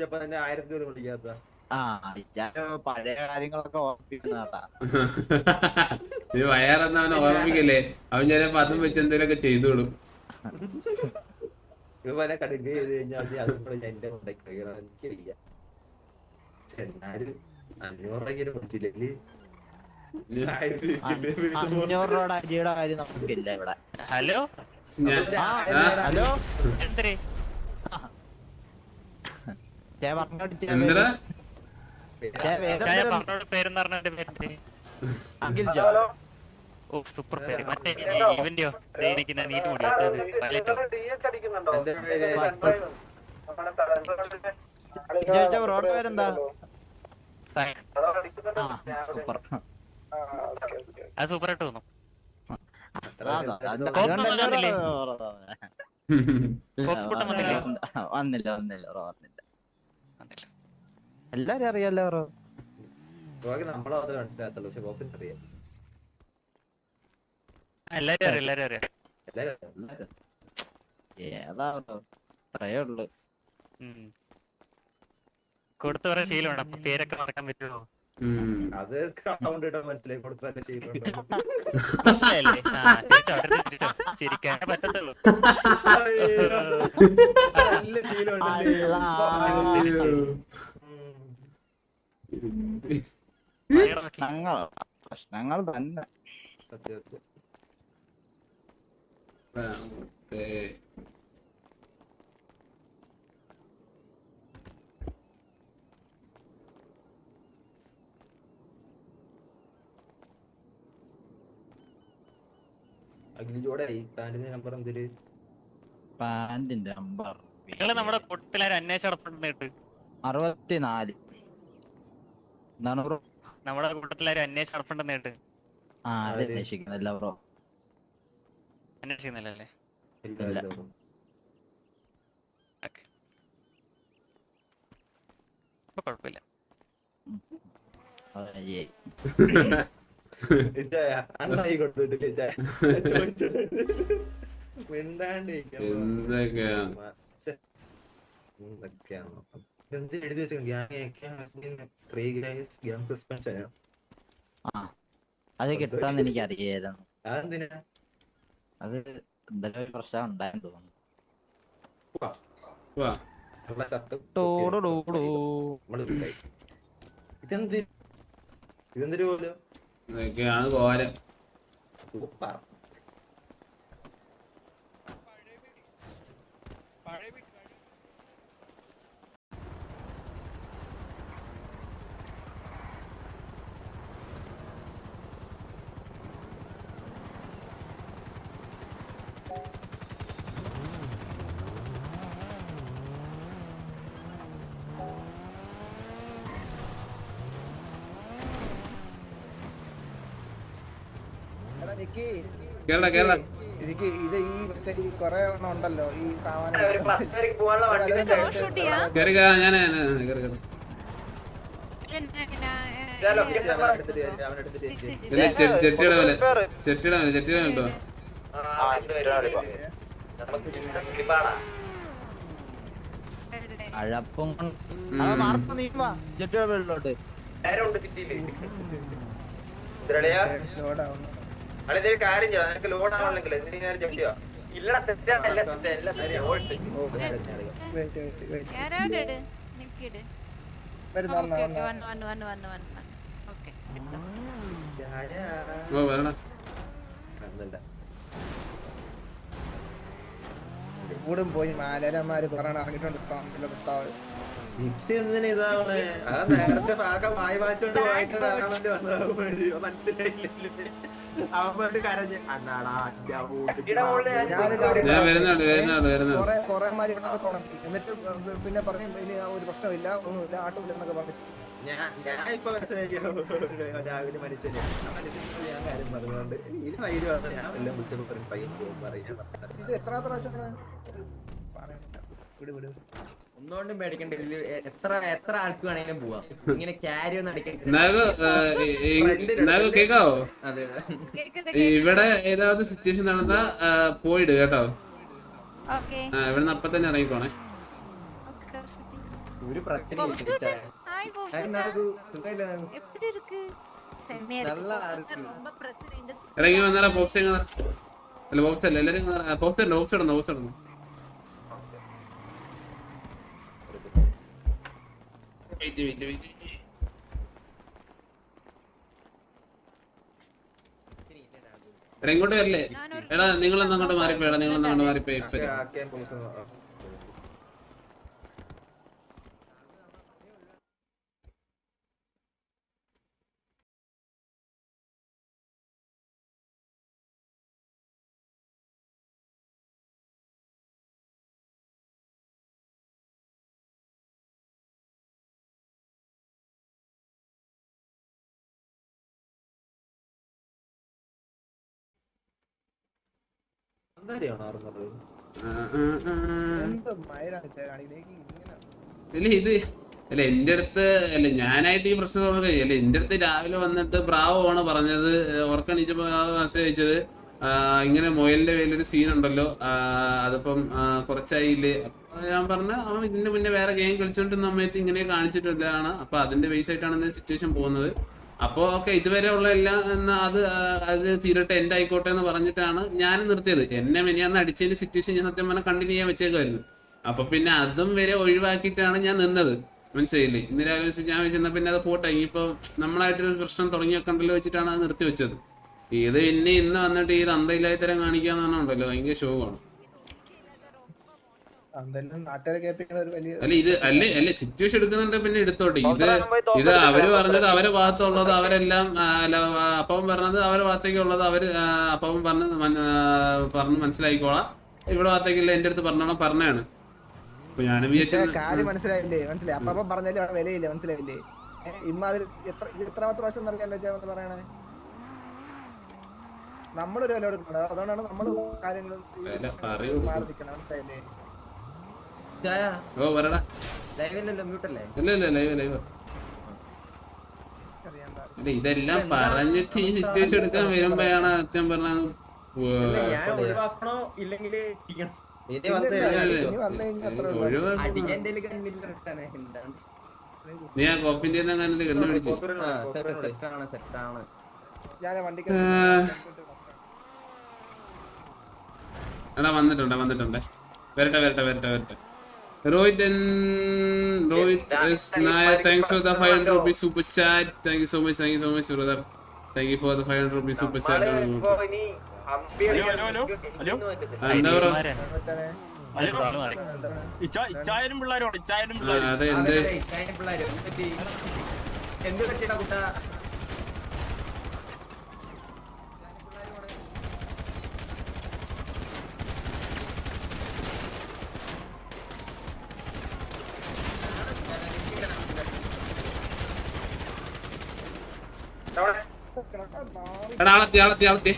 വിളിച്ചപ്പോ തന്നെ 1000 വിളിക്കാത്ത പഴയ കാര്യങ്ങളൊക്കെ ഓർമ്മിക്കുന്നതാ. നീ വയറെന്ന് അവനെ ഓർമ്മിക്കല്ലേ, അവൻ ചിലപ്പോ അതും വെച്ച് എന്തെങ്കിലുമൊക്കെ ചെയ്തോളും. ഇവനെ കടുക്ക ചെയ്ത് കഴിഞ്ഞാൽ അതും കൂടെ ഞാൻ എന്റെ കൊണ്ടേക്ക് എനിക്കില്ല. എന്നാലും 500 രൂപ കൊടുത്തില്ലേ 500 രൂപയുടെ അരിയുടെ കാര്യം നമുക്കില്ല ഇവിടെ. ഹലോ ഹലോ എന്തേ എന്തടാ പേരെന്ന് പറഞ്ഞ പേര് അഖിൽ ജോ. ഓ സൂപ്പർ പേര്. മറ്റേ ഇവന്റെയോ ഇരിക്കുന്ന നീട്ട് മുടി ബ്രോഡ് പേരെന്താ? സൂപ്പർ. അത് സൂപ്പർ ആയിട്ട് തോന്നും. വന്നില്ല. എല്ലാരും അറിയാലോ ബ്രോ. നമ്മളെ അത് മനസ്സിലാകത്തുള്ളൂ, പക്ഷെ ബോക്സിന് അറിയാം. എല്ലാരും അറിയാം. ഏതാ ബ്രോ, അത്രയേ ഉള്ളു. കൊടുത്തു പറയാൻ ശീലമുണ്ട്. അപ്പൊ പേരൊക്കെ മറക്കാൻ പറ്റുമോ? അത് അക്കൗണ്ട് ഇടാൻ മനസ്സിലായി കൊടുത്താലേ ചെയ്യുന്നുണ്ട്. ചിരിക്കാനേ പറ്റത്തുള്ളൂ. നല്ല പ്രശ്നങ്ങൾ തന്നെ. സത്യം. അഗ്നിജോടെ പാന്റിന്റെ നമ്പർ എന്തില്? പാന്റിന്റെ നമ്പർ നിങ്ങള് നമ്മുടെ കൂട്ടത്തിലാരും അന്വേഷണം നടത്തുന്നിട്ട് 64. എന്താണ് ബ്രോ? നമ്മുടെ കൂട്ടത്തിലാരും അന്വേഷണം നടത്തുന്നിട്ട് അന്വേഷിക്കുന്നില്ല ബ്രോ. അന്വേഷിക്കുന്നില്ലല്ലേ? ഓക്കെ, ഇപ്പൊ കുഴപ്പമില്ല. അണ്ണായി കൊടുത്തിട്ടില്ല എന്ത് എഴുതി വെച്ചാൽ അത് കിട്ടാന്ന് എനിക്ക് അറിയായിരുന്നു. അതെന്തിനാ? അത് എന്തെങ്കിലും ഒരു പ്രശ്നം ഉണ്ടായെന്ന് തോന്നുന്നു. ഇതെന്തൊരു പോലും ഇതൊക്കെയാണ് കോലം. കേരള എനിക്ക് ഇത് ഈ കൊറേ എണ്ണം ഉണ്ടല്ലോ ഈ സാമാനം. ചെട്ടിയുടെ അഴപ്പം ജെട്ടിലോട്ട് കാര്യം ചെയ്യാം. നിനക്ക് ലോഡ് ആവണമെങ്കിൽ ഇല്ലടാ തെറ്റാണല്ല. കൂടും പോയി മാലരന്മാര് പറയണ ഇറങ്ങിട്ടുണ്ട്. ജിപ്സി എന്തിനാ ഇതാവണേ? അത് നേരത്തെ ഭാഗം വായി വാങ്ങിച്ചോണ്ട് പോയിട്ട് മനസ്സിലായില്ല. അവൻ കരഞ്ഞ് കൊറേമാര് എന്നിട്ട് പിന്നെ പറഞ്ഞു ഇനി ഒരു പ്രശ്നമില്ല, ഒന്നുമില്ല, ആട്ടുമില്ല എന്നൊക്കെ പറഞ്ഞു. ഞാൻ ഇപ്പൊ രാവിലെ മനുഷ്യന് ഞാൻ കാര്യം പറഞ്ഞുകൊണ്ട് ഇത് വൈകി വന്നു. ഞാൻ എല്ലാം വിളിച്ചപ്പോ പയ്യൻ പറയാൻ ഇത് എത്ര പ്രാവശ്യം വിട് ഒന്നുകൊണ്ടും പേടിക്കണ്ട. എത്ര ആൾക്ക് വേണമെങ്കിലും പോവാം. ഇങ്ങനെ ക്യാരി ഒന്നും കേക്കാവോ? അതെ, ഇവിടെ ഏതാவது സിറ്റുവേഷൻ നടന്നാ പോയിട് കേട്ടോ. ഇവിടെ അപ്പൊ തന്നെ ഇറങ്ങിക്കോണേ. ஒரு பிரச்சனையும் Bobs இல்ல விட்டு. Hi, Bobs அது விட்டு. நடக்கு சுகையில எப்படி இருக்கு? செம்மையா இருக்கு. நல்லா இருக்கு. ரொம்ப பிரச்சனை இந்த ഇറങ്ങി വന്നാലാ പോപ്സ് അല്ല പോപ്സ് അല്ല എല്ലാരും പോപ്സ് ഇടണം പോപ്സ് ഇടണം വെയിറ്റ് എടാ ഇങ്ങോട്ട് വരില്ലേ എടാ നിങ്ങളൊന്നും അങ്ങോട്ട് മാറിപ്പോയി നിങ്ങളൊന്നും അങ്ങോട്ട് മാറിപ്പോയി ആക്കിയ പോലീസ് എന്തായാലും ആറുന്നത് എന്ത് മയിലാണ് കാണിക്കുന്നത് ഇങ്ങനെ ഇല്ല ഇത് അല്ല എന്റെ അടുത്ത് അല്ല ഞാനായിട്ട് ഈ പ്രശ്നം തുറന്നത് അല്ല എന്റെ അടുത്ത് രാവിലെ വന്നിട്ട് ബ്രാവോ പറഞ്ഞത് ഓർക്കണിച്ചപ്പോ മെസ്സേജ് അയച്ചത് ഇങ്ങനെ മൊയലിന്റെ പേരിലൊരു സീൻ ഉണ്ടല്ലോ അതിപ്പം കുറച്ചായില്ലേ ഞാൻ പറഞ്ഞ അവൻ ഇതിന്റെ മുന്നേ വേറെ ഗെയിം കളിച്ചോണ്ടിരുന്ന സമയത്ത് ഇങ്ങനെ കാണിച്ചിട്ടില്ലാണ് അപ്പൊ അതിന്റെ ബേസ് ആയിട്ടാണ് സിറ്റുവേഷൻ പോകുന്നത് അപ്പൊ ഓക്കെ ഇതുവരെ ഉള്ള എല്ലാം അത് തീരട്ടെ എന്റെ ആയിക്കോട്ടെ എന്ന് പറഞ്ഞിട്ടാണ് ഞാൻ നിർത്തിയത് എന്നെ മെനിയാന്ന് അടിച്ചതിന്റെ സിറ്റുവേഷൻ ഞാൻ സത്യം പറഞ്ഞാൽ കണ്ടിന്യൂ ചെയ്യാൻ വെച്ചേക്കുമായിരുന്നു അപ്പൊ പിന്നെ അതും വരെ ഒഴിവാക്കിയിട്ടാണ് ഞാൻ നിന്നത് മനസ്സിലായില്ലേ ഇന്ന് രാവിലെ ഞാൻ വെച്ചെന്നാ പിന്നെ അത് പോട്ടെ ഇനിയിപ്പോ നമ്മളായിട്ടൊരു പ്രശ്നം തുടങ്ങി വെക്കണ്ടല്ലോ വെച്ചിട്ടാണ് അത് നിർത്തി വെച്ചത് ഇത് പിന്നെ ഇന്ന് വന്നിട്ട് ഈ തന്തയില്ലായി തരം കാണിക്കാന്ന് പറഞ്ഞുണ്ടല്ലോ ഭയങ്കര ഷോവാണ് നാട്ടുകാരെ കേൾപ്പിക്കുന്ന ഒരു വലിയ അല്ല ഇത് അല്ലേ സിറ്റുവേഷൻ എടുക്കുന്നുണ്ട് പിന്നെ എടുത്തോട്ടെ ഇത് അവര് പറഞ്ഞത് അവരെ ഭാഗത്തുള്ളത് അവരെല്ലാം അപ്പം പറഞ്ഞത് അവരുടെ ഭാഗത്തേക്കുള്ളത് അവര് അപ്പം പറഞ്ഞ് മനസ്സിലായിക്കോളാം ഇവിടെ ഭാഗത്തേക്കില്ല എന്റെ അടുത്ത് പറഞ്ഞാണ് അപ്പൊ ഞാനും വിചാരിച്ചത് കാര്യം മനസ്സിലായില്ലേ അപ്പം പറഞ്ഞാലും അവിടെ വിലയില്ല മനസ്സിലായില്ലേ ഇമ്മാതിരി എത്രാമത്തെ പ്രാവശ്യം നടക്കാൻ പറയണേ നമ്മളൊരു വില കൊടുക്കണം അതുകൊണ്ടാണ് നമ്മള് കാര്യങ്ങൾ മനസ്സിലായില്ലേ ഓ പറടാ ലൈവിലല്ലോ മ്യൂട്ടല്ലേ ഇല്ല ലൈവ് അല്ല ഇതെല്ലാം പറഞ്ഞിട്ട് ഈ സിറ്റുവേഷൻ എടുക്കാൻ വരുമ്പോഴാണ് സത്യം പറഞ്ഞ ഞാൻ ഒഴിവാക്കണോ ഇല്ലെങ്കിൽ നീ ആ കോപ്പിന്റെ കണ്ടുപിടിച്ചു സെറ്റാണ് ഞാൻ വണ്ടിക്ക് എടാ വന്നിട്ടുണ്ട് വരട്ടെ Rohit S. Nair, thanks for the 500 rupees super chat. Thank you so much, brother. Thank you for the 500 rupees super chat. എന്ത് പറ്റിയടാ കുട്ടാ എടാ ആളെത്തി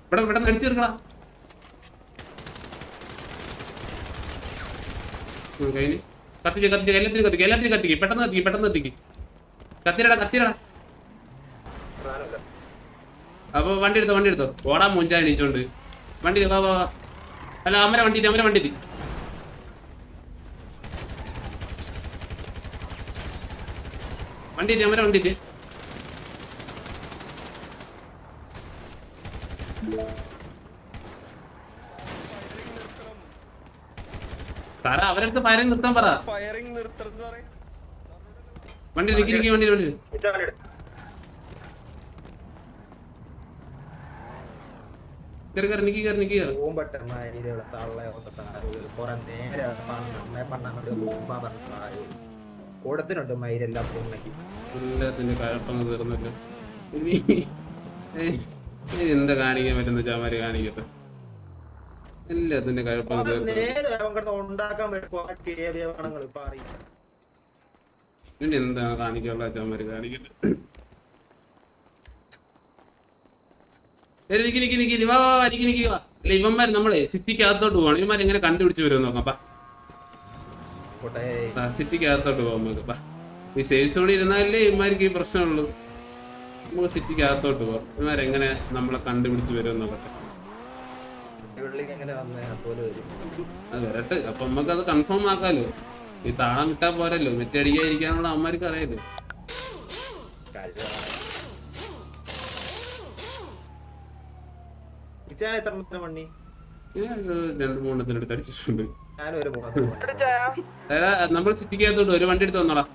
ഇവിടെ നടിച്ചു തീർക്കടാ കത്തിച്ച് എല്ലാത്തിനും കത്തിക്ക് പെട്ടെന്ന് കത്തിക്ക് കത്തിരടാ അപ്പൊ വണ്ടി എടുത്തോ ഓടാൻ മുഞ്ചാ എണീച്ചോണ്ട് വണ്ടി വാ അല്ല അമ്മരെ വണ്ടി സാറ അവരടുത്ത് ഫയറിംഗ് നിർത്താൻ പറ വണ്ടി കൊടുത്തിട്ടുണ്ട് മയിലെല്ലാം എല്ലാത്തിന്റെ കഴപ്പങ്ങ് തീർന്നല്ലോ എന്താ കാണിക്കാൻ പറ്റുന്ന ചാമാര് കാണിക്കട്ടെ എല്ലാത്തിന്റെ കഴപ്പങ്ങ് തീർന്നു ഉണ്ടാക്കാൻ പിന്നെ എന്താണ് കാണിക്കാനുള്ള ചാമാര് കാണിക്കട്ടെ ഇവന്മാര് നമ്മളെ സിറ്റിക്കകത്തോട്ട് പോവാണ് ഇവന്മാർ എങ്ങനെ കണ്ടുപിടിച്ച് വരും നോക്കാം സിറ്റിക്കകത്തോട്ട് പോകാൻ നോക്കാം ഈ സേഫ് സോണിൽ ഇരുന്നാലേ ഇവന്മാർക്ക് ഈ പ്രശ്നമുള്ളൂ നമുക്ക് സിറ്റിക്കകത്തോട്ട് പോകാം. ഇവരെങ്ങനെ നമ്മളെ കണ്ടുപിടിച്ച് വരും നോക്കട്ടെ. പുള്ളിക്ക് എങ്ങനെ വന്നേ അതുപോലെ വരും. അത് വരട്ടെ. അപ്പൊ നമുക്കത് കൺഫേം ആക്കാലോ. ഈ താളം വിട്ടാ പോരല്ലോ, മെറ്റടിക്കാതിരിക്കാനുള്ള അമ്മമാർക്ക് അറിയാലോ. ഇച്ചാണ് എത്ര എണ്ണത്തിന് മണ്ണി? ഞാൻ 2-3 അടുത്ത് അടിച്ചിട്ടുണ്ട്. ഞാനും ഒരു 3 നമ്മൾ സിറ്റിക്കകത്തോട്ട് ഒരു വണ്ടി എടുത്ത് വന്നോളാം.